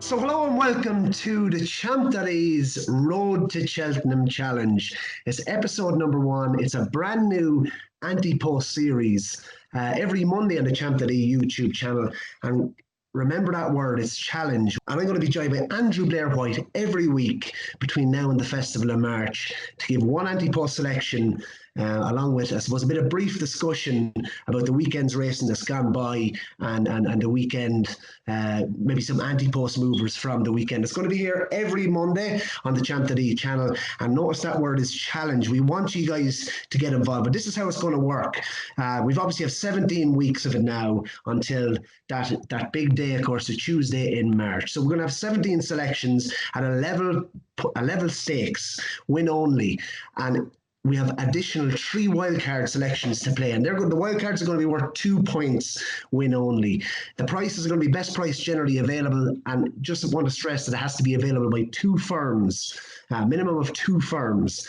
So hello and welcome to the Champ.ie's Road to Cheltenham Challenge. It's episode number 1. It's a brand new Ante-Post series every Monday on the Champ.ie YouTube channel. And remember that word, it's challenge. And I'm going to be joined by Andrew Blair-White every week between now and the festival in March to give one Ante-Post selection along with, I suppose, a bit of brief discussion about the weekend's racing that's gone by and the weekend, maybe some Ante-Post movers from the weekend. It's going to be here every Monday on the Champ.ie channel. And notice that word is challenge. We want you guys to get involved, but this is how it's going to work. We've obviously have 17 weeks of it now until that big day, of course, the Tuesday in March. So we're going to have 17 selections at a level stakes, win only. And we have additional 3 wildcard selections to play, and the wildcards are going to be worth 2 points, win only. The prices are going to be best price generally available, and just want to stress that it has to be available by 2 firms, minimum of 2 firms.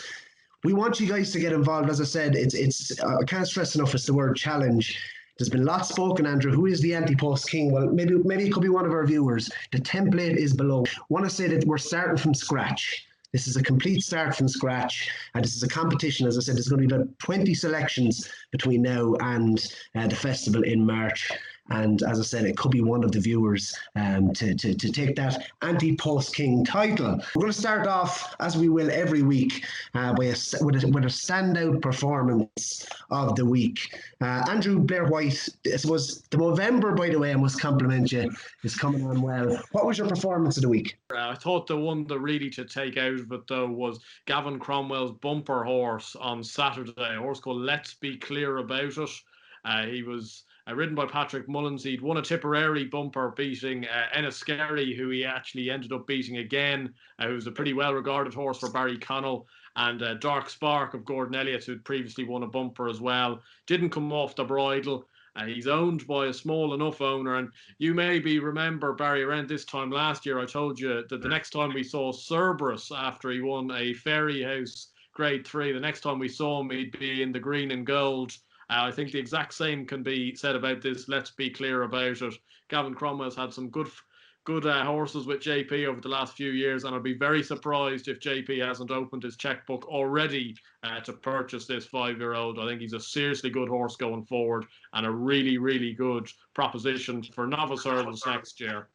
We want you guys to get involved. As I said, I can't stress enough, it's the word challenge. There's been lots spoken, Andrew. Who is the Ante-Post King? Well, maybe it could be one of our viewers. The template is below. I want to say that we're starting from scratch. This is a complete start from scratch, and this is a competition. As I said, there's going to be about 20 selections between now and the festival in March. And as I said, it could be one of the viewers to take that Ante-Post King title. We're going to start off, as we will every week, with a standout performance of the week. Andrew Blair-White, I suppose the Movember, by the way, I must compliment you, is coming on well. What was your performance of the week? I thought the one that really to take out of it, though, was Gavin Cromwell's bumper horse on Saturday, a horse called Let's Be Clear About It. He was ridden by Patrick Mullins. He'd won a Tipperary bumper beating Enniskerry, who he actually ended up beating again, who was a pretty well-regarded horse for Barry Connell, and Dark Spark of Gordon Elliott, who'd previously won a bumper as well. Didn't come off the bridle. He's owned by a small enough owner, and you maybe remember, Barry, around this time last year, I told you that the next time we saw Cerberus after he won a Ferry House Grade 3, the next time we saw him, he'd be in the green and gold. I think the exact same can be said about this. Let's Be Clear About It. Gavin Cromwell's had some good horses with JP over the last few years, and I'd be very surprised if JP hasn't opened his checkbook already to purchase this 5-year-old. I think he's a seriously good horse going forward and a really, really good proposition for novice hurdles next year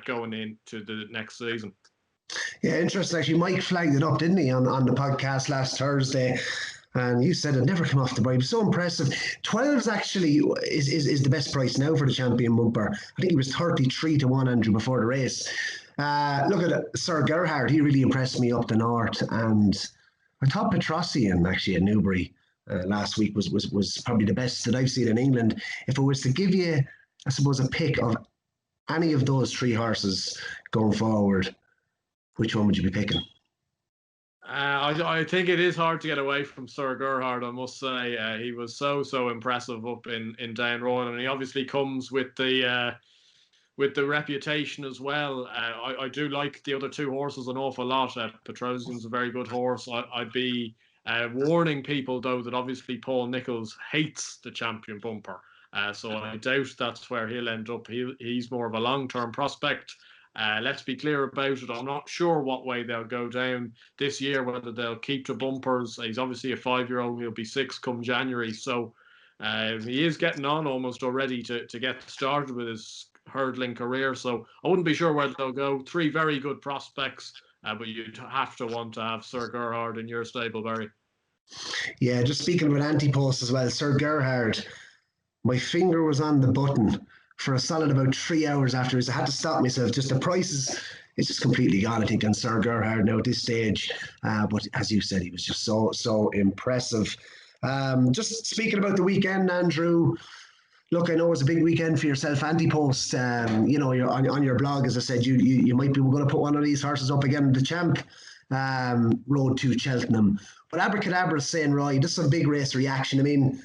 going into the next season. Yeah, interesting. Actually, Mike flagged it up, didn't he, on the podcast last Thursday? And you said it never came off the board. It was so impressive. 12's actually is the best price now for the champion bumper. I think he was 33-1, Andrew, before the race. Look at Sir Gerhard. He really impressed me up the north. And I thought Petrosian, actually, at Newbury last week was probably the best that I've seen in England. If I was to give you, I suppose, a pick of any of those 3 horses going forward, which one would you be picking? I think it is hard to get away from Sir Gerhard, I must say. He was so impressive up in Down Royal, and he obviously comes with the reputation as well. I do like the other 2 horses an awful lot. Petrosian's a very good horse. I'd be warning people, though, that obviously Paul Nicholls hates the champion bumper. So I doubt that's where he'll end up. He's more of a long-term prospect. Let's be clear about it. I'm not sure what way they'll go down this year, whether they'll keep the bumpers. He's obviously a 5-year-old. He'll be 6 come January. So he is getting on almost already to get started with his hurdling career. So I wouldn't be sure where they'll go. 3 very good prospects, but you'd have to want to have Sir Gerhard in your stable, Barry. Yeah, just speaking about Ante-Post as well, Sir Gerhard, my finger was on the button for a solid about 3 hours afterwards. I had to stop myself. Just the prices, it's just completely gone, I think, on Sir Gerhard now at this stage. But as you said, he was just so impressive. Just speaking about the weekend, Andrew, look, I know it's a big weekend for yourself. Ante-Post, you're on your blog, as I said, you might be going to put one of these horses up again in the Champ Road to Cheltenham. But Abracadabra is saying, right, this is a big race reaction. I mean,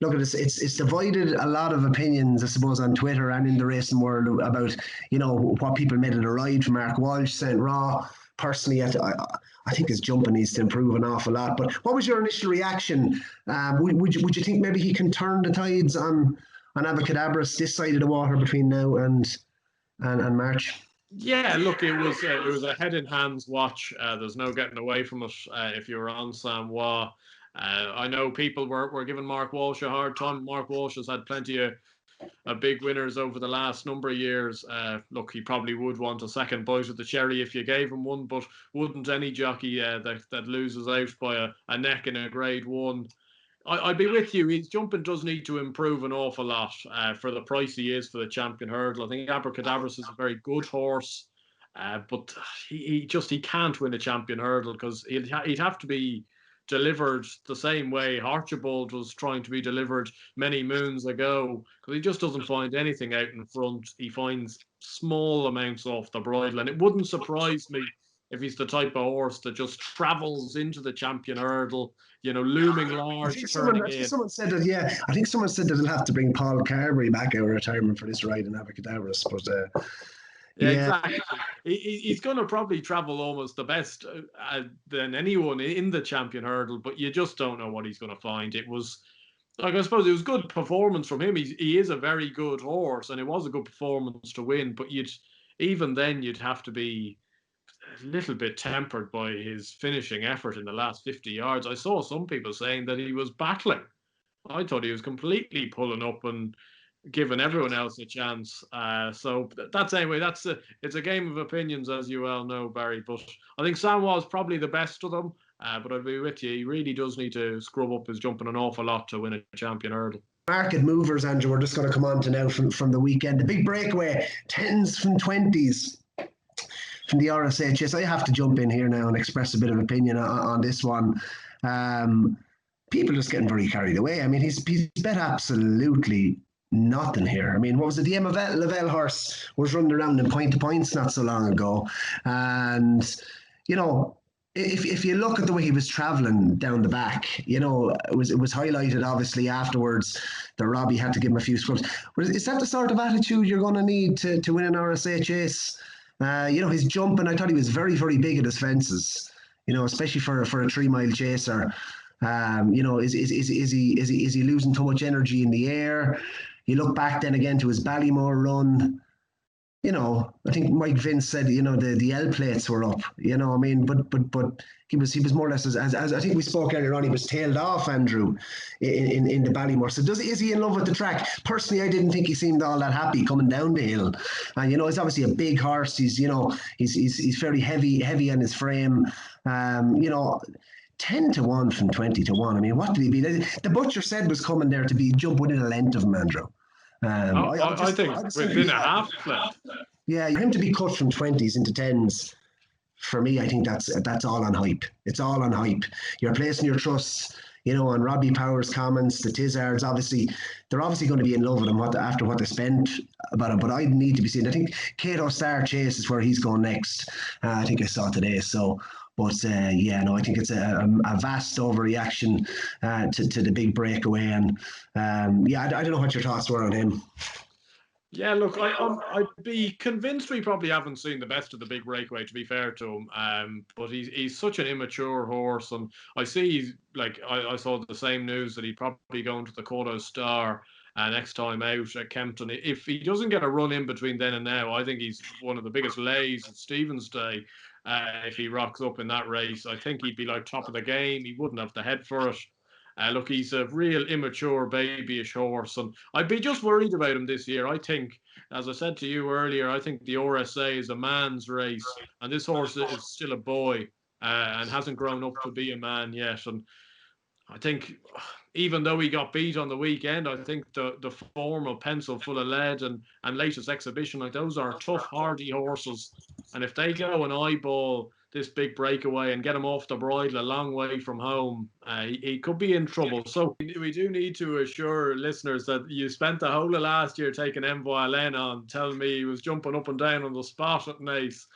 look at this, it's divided a lot of opinions, I suppose, on Twitter and in the racing world about, what people made of the ride from Mark Walsh, St. Raw. Personally, I think his jumping needs to improve an awful lot. But what was your initial reaction? Would you think maybe he can turn the tides on Abracadabra this side of the water between now and March? Yeah, look, it was a head in hands watch. There's no getting away from it. If you were on Samoa, I know people were giving Mark Walsh a hard time. Mark Walsh has had plenty of big winners over the last number of years. Look, he probably would want a second bite of the cherry if you gave him one, but wouldn't any jockey that loses out by a neck in a Grade 1? I'd be with you. His jumping does need to improve an awful lot for the price he is for the champion hurdle. I think Abracadabras is a very good horse, but he can't win a champion hurdle because he'd have to be delivered the same way Archibald was trying to be delivered many moons ago, because he just doesn't find anything out in front. He finds small amounts off the bridle, and it wouldn't surprise me if he's the type of horse that just travels into the champion hurdle, looming large, turning in. Someone said that. Yeah, I think someone said that they'll have to bring Paul Carberry back out of retirement for this ride in Abracadabras. But yeah, exactly. He's going to probably travel almost the best than anyone in the champion hurdle, but you just don't know what he's going to find. It was, like, I suppose it was good performance from him. He is a very good horse, and it was a good performance to win. But even then you'd have to be a little bit tempered by his finishing effort in the last 50 yards. I saw some people saying that he was battling. I thought he was completely pulling up and giving everyone else a chance. So that's anyway. It's a game of opinions, as you well know, Barry. But I think Samoa is probably the best of them. But I'd be with you. He really does need to scrub up his jumping an awful lot to win a champion hurdle. Market movers, Andrew, we're just going to come on to now from the weekend. The big breakaway, 10s from 20s from the RSHS. I have to jump in here now and express a bit of opinion on this one. People just getting very carried away. I mean, he's bet absolutely nothing here. I mean, what was it? The Emma Lavelle horse was running around in point to points not so long ago. And, if you look at the way he was travelling down the back, it was highlighted obviously afterwards that Robbie had to give him a few scrubs. Is that the sort of attitude you're going to need to win an RSHS? His jumping, I thought he was very, very big at his fences, especially for a 3-mile chaser. Is he losing too much energy in the air? You look back then again to his Ballymore run. I think Mike Vince said, the L plates were up. But he was more or less as I think we spoke earlier on. He was tailed off, Andrew, in the Ballymore. So is he in love with the track? Personally, I didn't think he seemed all that happy coming down the hill. And he's obviously a big horse. He's very heavy on his frame. 10-1 from 20-1. I mean, what did he be? The butcher said was coming there to be jump within a length of him, Andrew. I think within a half length. Yeah, him to be cut from 20s into 10s, for me, I think that's all on hype. It's all on hype. You're placing your trust, on Robbie Power's comments, the Tizards. Obviously, they're obviously going to be in love with him after what they spent about him. But I need to be seen. I think Cato Star Chase is where he's going next. I think I saw today. So. But I think it's a vast overreaction to the big breakaway, and I don't know what your thoughts were on him. Yeah, look, I'd be convinced we probably haven't seen the best of the big breakaway, to be fair to him. But he's such an immature horse, and I see I saw the same news that he'd probably going to the Coto Star next time out at Kempton. If he doesn't get a run in between then and now, I think he's one of the biggest lays at Stephen's Day. If he rocks up in that race, I think he'd be like top of the game. He wouldn't have the head for it. Look, he's a real immature, babyish horse, and I'd be just worried about him this year. I think, as I said to you earlier, I think the RSA is a man's race, and this horse is still a boy and hasn't grown up to be a man yet. And I think, even though he got beat on the weekend, I think the form of Pencil Full of Lead and latest exhibition, those are tough, hardy horses. And if they go and eyeball this big breakaway and get him off the bridle a long way from home, he could be in trouble. So we do need to assure listeners that you spent the whole of last year taking Mvoilen on, telling me he was jumping up and down on the spot at Naas.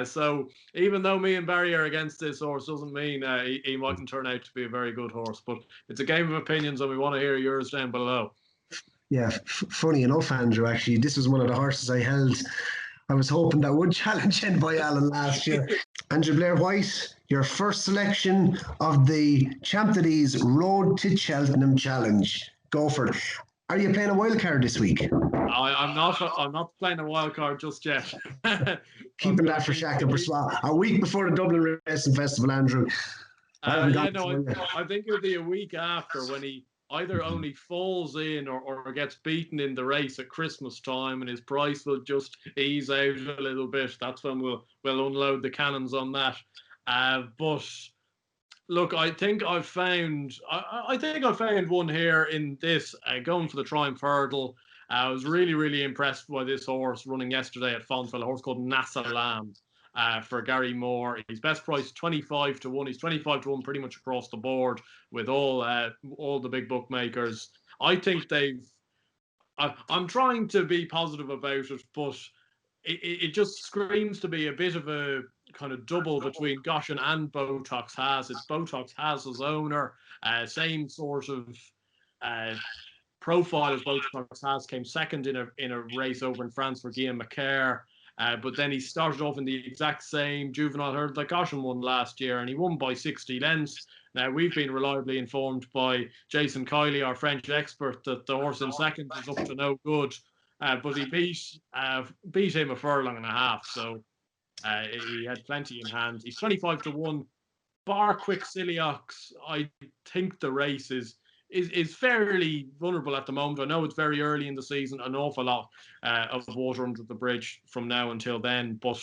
So even though me and Barry are against this horse, doesn't mean he mightn't turn out to be a very good horse. But it's a game of opinions, and we want to hear yours down below. Yeah, funny enough, Andrew, actually, this was one of the horses I held. I was hoping that would challenge Envoy-Allen last year. Andrew Blair-White, your first selection of the Champ.ie's Road to Cheltenham Challenge. Go for it. Are you playing a wildcard this week? I'm not playing a wild card just yet. Keeping that for Shaq and Breslau. A week before the Dublin Racing Festival, Andrew. I think it'll be a week after, when he either only falls in or gets beaten in the race at Christmas time, and his price will just ease out a little bit. That's when we'll unload the cannons on that. But look, I think I found one here in this, going for the Triumph Hurdle. I was really, really impressed by this horse running yesterday at Fonteville, a horse called Nassalam. For Gary Moore, his best price 25 to 1. He's 25 to 1 pretty much across the board with all the big bookmakers. I think I'm trying to be positive about it, but it just screams to be a bit of a kind of double between Goshen and Botox Has. It's Botox Has' owner, same sort of profile as Botox Has. Came second in a race over in France for Guillaume Macaire. But then he started off in the exact same juvenile hurdle that Goshen won last year, and he won by 60 lengths. Now, we've been reliably informed by Jason Kiley, our French expert, that the horse in second is up to no good. But he beat him a furlong and a half, so he had plenty in hand. He's 25 to 1. Bar Quick Siliox, I think the race is fairly vulnerable at the moment. I know it's very early in the season, an awful lot of water under the bridge from now until then. But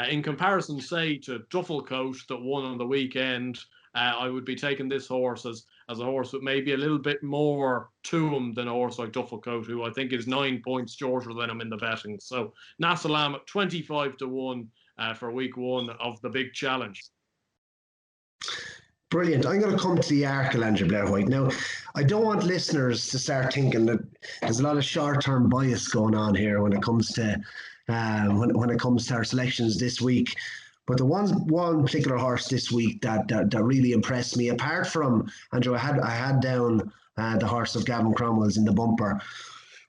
in comparison, say, to Dufflecoat that won on the weekend, I would be taking this horse as a horse with maybe a little bit more to him than a horse like Dufflecoat, who I think is 9 points shorter than him in the betting. So Nassalam at 25 to 1 for week 1 of the big challenge. Brilliant. I'm going to come to the Arkle, Andrew Blair-White. Now, I don't want listeners to start thinking that there's a lot of short-term bias going on here when it comes to when it comes to our selections this week. But the one particular horse this week that really impressed me, apart from Andrew, I had down the horse of Gavin Cromwell's in the bumper.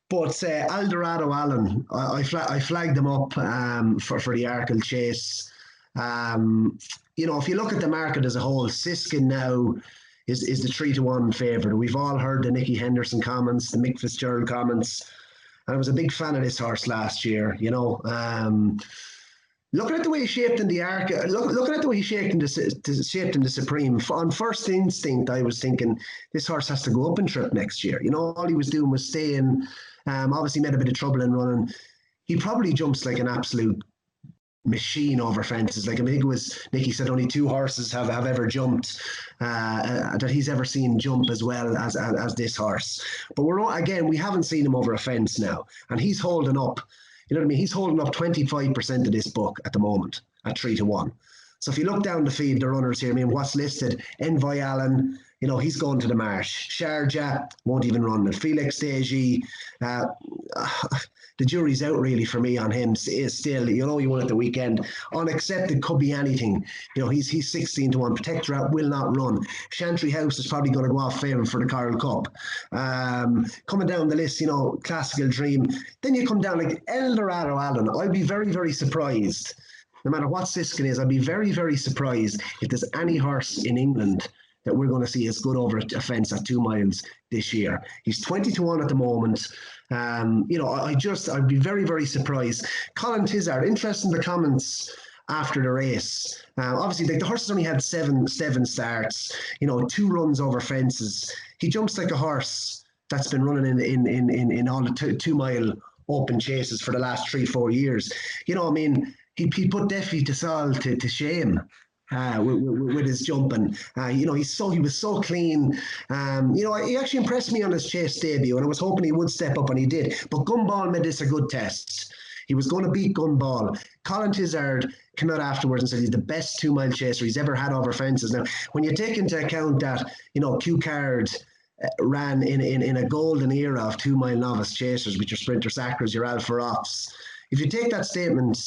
But Eldorado Allen, I flagged them up for the Arkle chase. If you look at the market as a whole, Siskin now is the 3-1 favourite. We've all heard the Nicky Henderson comments, the Mick Fitzgerald comments, and I was a big fan of this horse last year. Looking at the way he shaped in the Arc, looking at the way he shaped in the Supreme, on first instinct, I was thinking this horse has to go up and trip next year. All he was doing was staying. Obviously, made a bit of trouble in running. He probably jumps like an absolute machine over fences. Like, I think it was Nicky said only 2 horses have ever jumped that he's ever seen jump as well as this horse. But we haven't seen him over a fence now, and he's holding up. You know what I mean? He's holding up 25% of this book at the moment at 3-1. So if you look down the field, the runners here, I mean, what's listed? Envoy Allen, he's going to the marsh. Sharjah won't even run it. Felix Deji, the jury's out really for me on him. Is still, he won at the weekend. Unaccepted could be anything. He's 16 to 1. Protectorate will not run. Chantry House is probably going to go off favourite for the Coral Cup. Coming down the list, Classical Dream. Then you come down like Eldorado Allen. I'd be very, very surprised. No matter what Siskin is, I'd be very, very surprised if there's any horse in England that we're going to see as good over a fence at 2 miles this year. He's 20 to 1 at the moment. I'd be very, very surprised. Colin Tizard, interesting the comments after the race. Obviously, the horses only had seven starts, 2 runs over fences. He jumps like a horse that's been running in all the 2 mile open chases for the last 3-4 years. He put Defi to shame. With his jumping, he was so clean. He actually impressed me on his chase debut, and I was hoping he would step up, and he did. But Gumball made this a good test. He was going to beat Gumball. Colin Tizard came out afterwards and said he's the best 2 mile chaser he's ever had over fences. Now, when you take into account that Q Card ran in a golden era of 2 mile novice chasers, with your Sprinter Sacras, your Alpha Rocks, if you take that statement,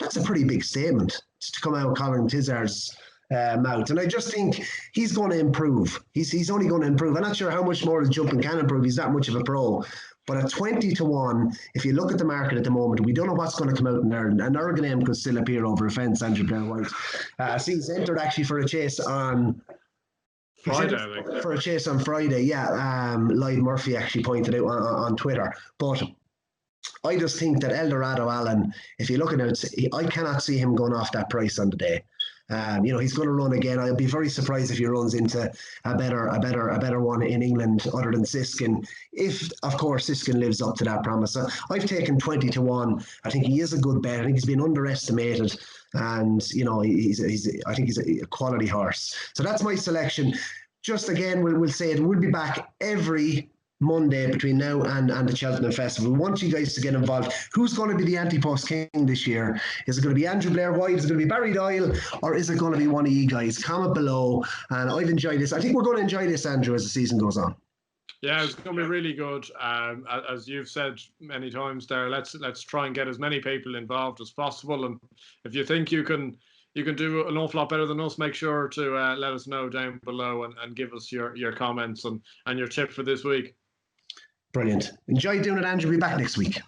that's a pretty big statement to come out of Colin Tizard's mouth. And I just think he's going to improve. He's only going to improve. I'm not sure how much more his jumping can improve. He's that much of a pro. But at 20 to 1, if you look at the market at the moment, we don't know what's going to come out in Ireland. And Ergoname could still appear over a fence, Andrew Blair-White. He's entered actually for a chase on Friday, I think. For a chase on Friday, yeah. Lloyd Murphy actually pointed out on Twitter. But I just think that Eldorado Allen, if you look at it, I cannot see him going off that price on the day. He's going to run again. I'll be very surprised if he runs into a better one in England other than Siskin. If, of course, Siskin lives up to that promise. I've taken 20-1. I think he is a good bet. I think he's been underestimated, and I think he's a quality horse. So that's my selection. Just again, we'll say it. We'll be back every Monday between now and the Cheltenham Festival. We want you guys to get involved. Who's going to be the Ante-Post King this year? Is it going to be Andrew Blair-White? Is it going to be Barry Doyle? Or is it going to be one of you guys? Comment below. And I've enjoyed this. I think we're going to enjoy this, Andrew, as the season goes on. Yeah, it's going to be really good. As you've said many times there, let's try and get as many people involved as possible. And if you think you can do an awful lot better than us, make sure to let us know down below and give us your comments and your tip for this week. Brilliant. Enjoy doing it, Andrew. We'll be back next week.